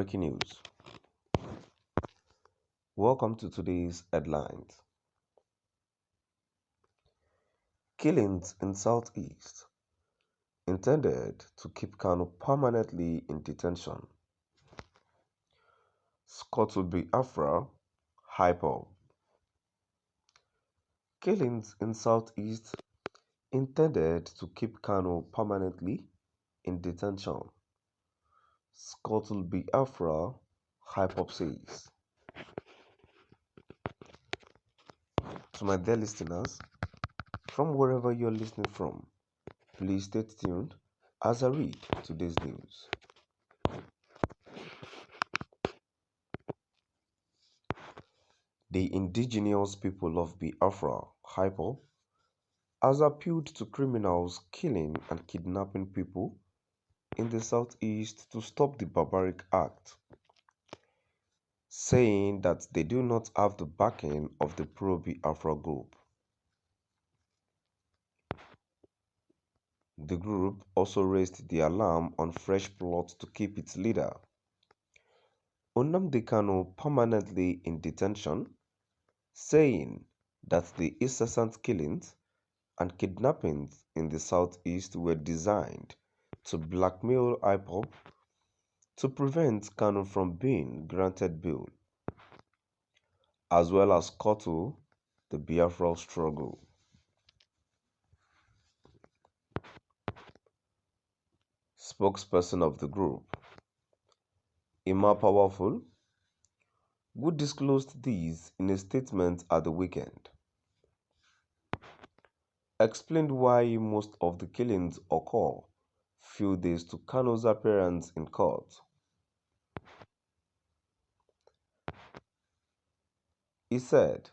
Breaking news. Welcome to today's headlines. Killings in Southeast intended to keep Kanu permanently in detention. Scottle Biafra hyper. Killings in Southeast intended to keep Kanu permanently in detention. Scottle Biafra hyper says. To my dear listeners, from wherever you're listening from, please stay tuned as I read today's news. The indigenous people of Biafra, Hypo, has appealed to criminals killing and kidnapping people in the southeast to stop the barbaric act, saying that they do not have the backing of the pro-Biafra group. The group also raised the alarm on fresh plots to keep its leader, Nnamdi Kanu, permanently in detention, saying that the incessant killings and kidnappings in the southeast were designed to blackmail IPOB to prevent Kanu from being granted bail, as well as curtail the Biafra struggle. Spokesperson of the group, Ima Powerful, who disclosed these in a statement at the weekend, explained why most of the killings occur few days to Kanu's appearance in court. He said,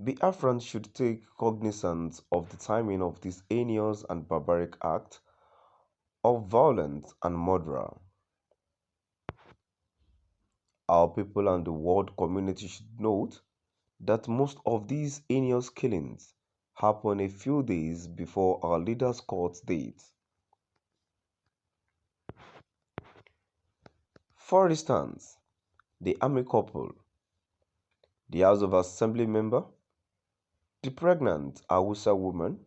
Biafrans should take cognizance of the timing of this heinous and barbaric act of violence and murder. Our people and the world community should note that most of these heinous killings happen a few days before our leader's court date. For instance, the army couple, the House of Assembly member, the pregnant Hausa woman.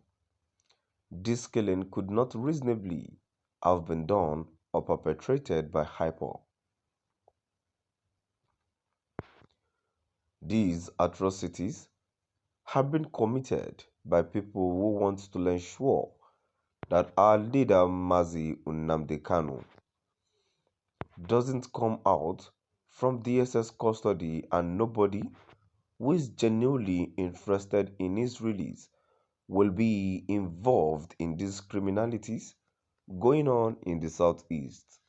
This killing could not reasonably have been done or perpetrated by Hyper. These atrocities have been committed by people who want to ensure that our leader Mazi Nnamdi Kanu doesn't come out from DSS custody, and nobody who is genuinely interested in his release will be involved in these criminalities going on in the southeast.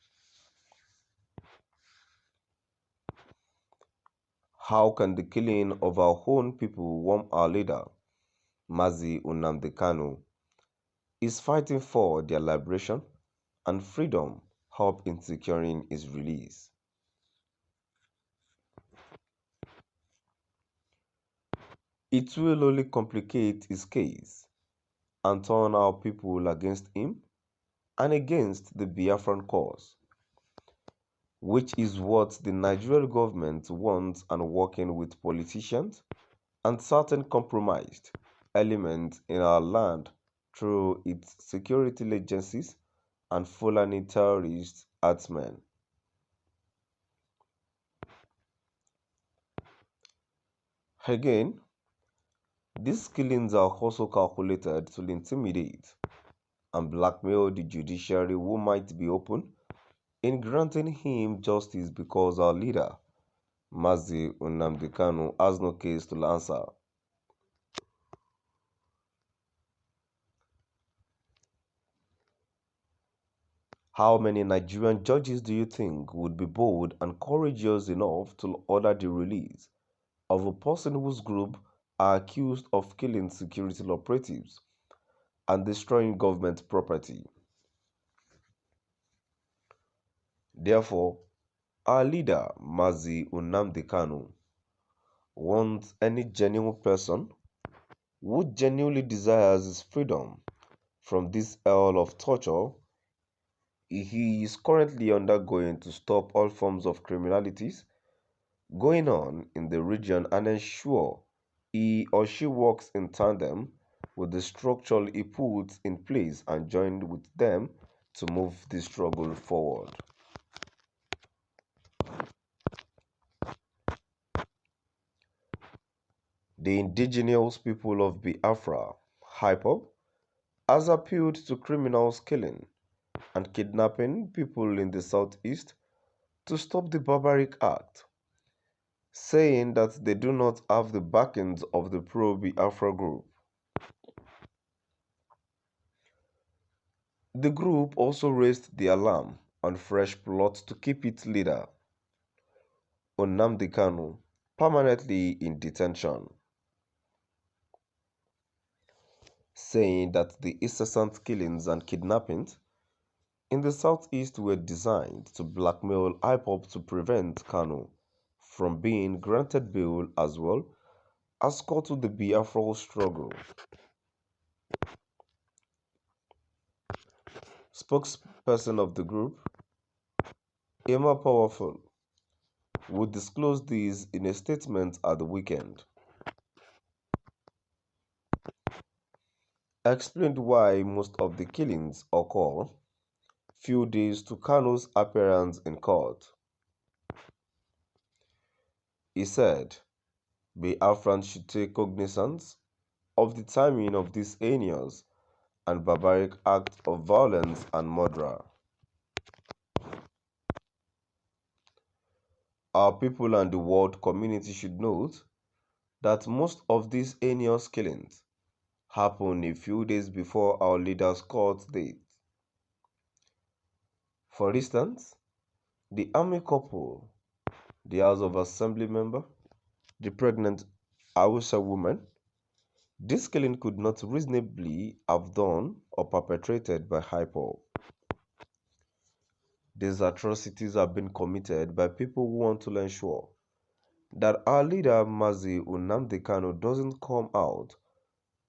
How can the killing of our own people warm our leader, Mazi Nnamdi Kanu, is fighting for their liberation and freedom help in securing his release? It will only complicate his case and turn our people against him and against the Biafran cause, which is what the Nigerian government wants, and working with politicians and certain compromised elements in our land through its security agencies and Fulani terrorist herdsmen. Again, these killings are also calculated to intimidate and blackmail the judiciary, who might be open in granting him justice because our leader, Mazi Nnamdi Kanu, has no case to answer. How many Nigerian judges do you think would be bold and courageous enough to order the release of a person whose group are accused of killing security operatives and destroying government property? Therefore, our leader, Mazi Nnamdi Kanu, wants any genuine person who genuinely desires his freedom from this hell of torture he is currently undergoing to stop all forms of criminalities going on in the region and ensure he or she works in tandem with the structure he puts in place and joined with them to move the struggle forward. The indigenous people of Biafra, IPOB, has appealed to criminals killing and kidnapping people in the southeast to stop the barbaric act, saying that they do not have the backings of the pro-Biafra group. The group also raised the alarm on fresh plots to keep its leader, Nnamdi Kanu, permanently in detention, saying that the incessant killings and kidnappings in the southeast were designed to blackmail IPOB to prevent Kanu from being granted bail as well as curtail the Biafra struggle. Spokesperson of the group, Emma Powerful, would disclose this in a statement at the weekend. Explained why most of the killings occur few days to Kanu's appearance in court. He said Biafrans should take cognizance of the timing of this heinous and barbaric act of violence and murder. Our people and the world community should note that most of these heinous killings happened a few days before our leader's court date. For instance, the army couple, the House of Assembly member, the pregnant Hausa woman, this killing could not reasonably have done or perpetrated by IPOB. These atrocities have been committed by people who want to ensure that our leader Mazi Nnamdi Kanu doesn't come out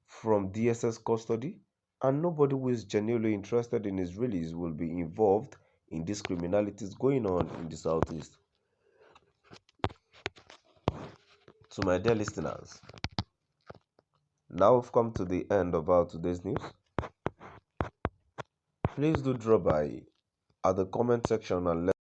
from DSS custody, and nobody who is genuinely interested in his release will be involved in these criminalities going on in the southeast. To my dear listeners, now we've come to the end of our today's news. Please do drop by at the comment section and let